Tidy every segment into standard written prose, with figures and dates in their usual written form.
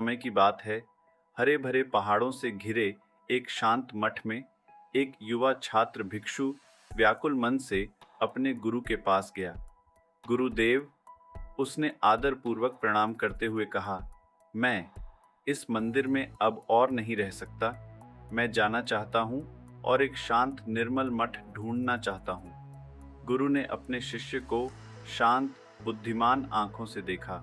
समय की बात है। हरे भरे पहाड़ों से घिरे एक शांत मठ में एक युवा छात्र भिक्षु व्याकुल मन से अपने गुरु के पास गया। गुरुदेव, उसने आदर पूर्वक प्रणाम करते हुए कहा, मैं इस मंदिर में अब और नहीं रह सकता। मैं जाना चाहता हूँ और एक शांत निर्मल मठ ढूंढना चाहता हूँ। गुरु ने अपने शिष्य को शांत बुद्धिमान आंखों से देखा।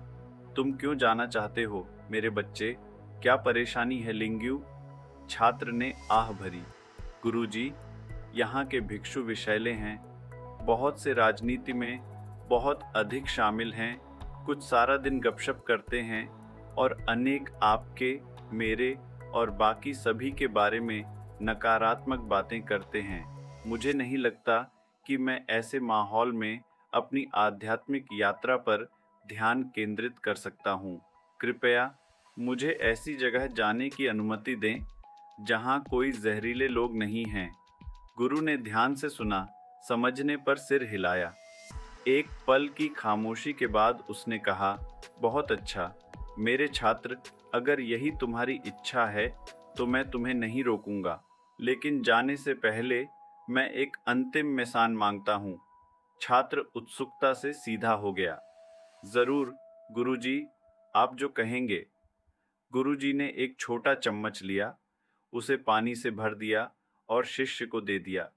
तुम क्यों जाना चाहते हो मेरे बच्चे? क्या परेशानी है लिंग्यू? छात्र ने आह भरी। गुरुजी, यहाँ के भिक्षु विषैले हैं, बहुत से राजनीति में बहुत अधिक शामिल हैं, कुछ सारा दिन गपशप करते हैं और अनेक आपके, मेरे और बाकी सभी के बारे में नकारात्मक बातें करते हैं। मुझे नहीं लगता कि मैं ऐसे माहौल में अपनी आध्यात्मिक यात्रा पर ध्यान केंद्रित कर सकता हूँ। कृपया मुझे ऐसी जगह जाने की अनुमति दें जहाँ कोई जहरीले लोग नहीं हैं। गुरु ने ध्यान से सुना, समझने पर सिर हिलाया। एक पल की खामोशी के बाद उसने कहा, बहुत अच्छा मेरे छात्र, अगर यही तुम्हारी इच्छा है तो मैं तुम्हें नहीं रोकूंगा, लेकिन जाने से पहले मैं एक अंतिम मिसान मांगता हूँ। छात्र उत्सुकता से सीधा हो गया। जरूर गुरुजी, आप जो कहेंगे। गुरुजी ने एक छोटा चम्मच लिया, उसे पानी से भर दिया और शिष्य को दे दिया।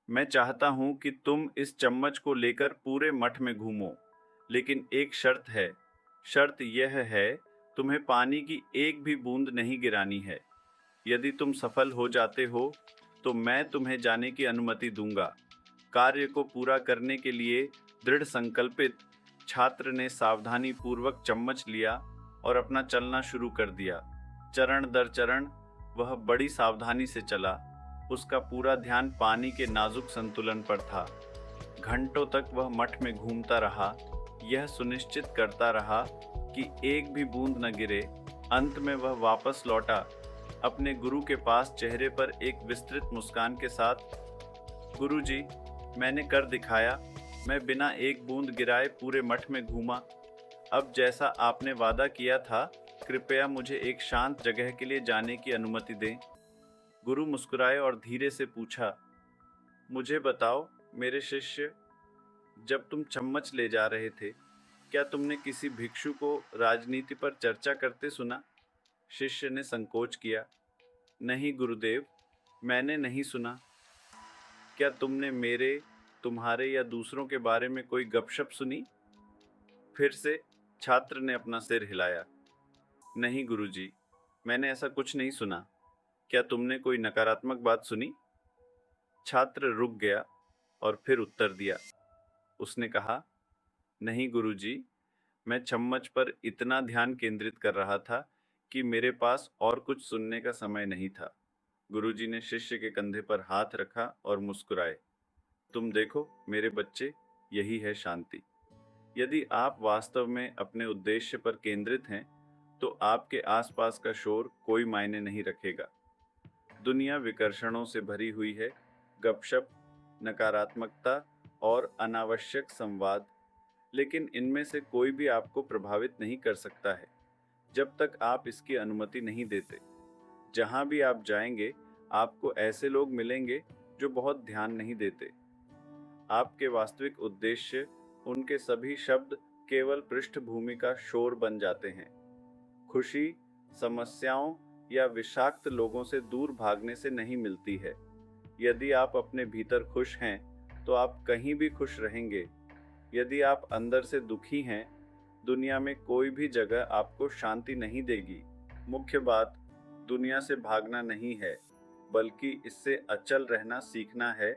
मैं चाहता हूं कि तुम इस चम्मच को लेकर पूरे मठ में घूमो, लेकिन एक शर्त है। शर्त यह है, तुम्हें पानी की एक भी बूंद नहीं गिरानी है। यदि तुम सफल हो जाते हो तो मैं तुम्हें जाने की अनुमति दूंगा। कार्य को पूरा करने के लिए दृढ़ संकल्पित छात्र ने सावधानी पूर्वक चम्मच लिया और अपना चलना शुरू कर दिया। चरण दर चरण वह बड़ी सावधानी से चला। उसका पूरा ध्यान पानी के नाजुक संतुलन पर था। घंटों तक वह मठ में घूमता रहा, यह सुनिश्चित करता रहा कि एक भी बूंद न गिरे। अंत में वह वापस लौटा, अपने गुरु के पास चेहरे पर एक विस्तृत मुस्कान के साथ। गुरुजी, मैंने कर दिखाया। मैं बिना एक बूंद गिराए पूरे मठ में घूमा। अब जैसा आपने वादा किया था, कृपया मुझे एक शांत जगह के लिए जाने की अनुमति दें। गुरु मुस्कुराए और धीरे से पूछा, मुझे बताओ मेरे शिष्य, जब तुम चम्मच ले जा रहे थे, क्या तुमने किसी भिक्षु को राजनीति पर चर्चा करते सुना? शिष्य ने संकोच किया। नहीं गुरुदेव, मैंने नहीं सुना। क्या तुमने मेरे, तुम्हारे या दूसरों के बारे में कोई गपशप सुनी? फिर से छात्र ने अपना सिर हिलाया। नहीं गुरुजी, मैंने ऐसा कुछ नहीं सुना। क्या तुमने कोई नकारात्मक बात सुनी? छात्र रुक गया और फिर उत्तर दिया। उसने कहा, नहीं गुरुजी, मैं चम्मच पर इतना ध्यान केंद्रित कर रहा था कि मेरे पास और कुछ सुनने का समय नहीं था। गुरुजी ने शिष्य के कंधे पर हाथ रखा और मुस्कुराए। तुम देखो मेरे बच्चे, यही है शांति। यदि आप वास्तव में अपने उद्देश्य पर केंद्रित हैं, तो आपके आसपास का शोर कोई मायने नहीं रखेगा। दुनिया विकर्षणों से भरी हुई है, गपशप, नकारात्मकता और अनावश्यक संवाद, लेकिन इनमें से कोई भी आपको प्रभावित नहीं कर सकता है जब तक आप इसकी अनुमति नहीं देते। जहां भी आप जाएंगे, आपको ऐसे लोग मिलेंगे जो बहुत ध्यान नहीं देते। आपके वास्तविक उद्देश्य, उनके सभी शब्द केवल पृष्ठभूमि का शोर बन जाते हैं। खुशी समस्याओं या विषाक्त लोगों से दूर भागने से नहीं मिलती है। यदि आप अपने भीतर खुश हैं, तो आप कहीं भी खुश रहेंगे। यदि आप अंदर से दुखी हैं, दुनिया में कोई भी जगह आपको शांति नहीं देगी। मुख्य बात दुनिया से भागना नहीं है, बल्कि इससे अचल रहना सीखना है।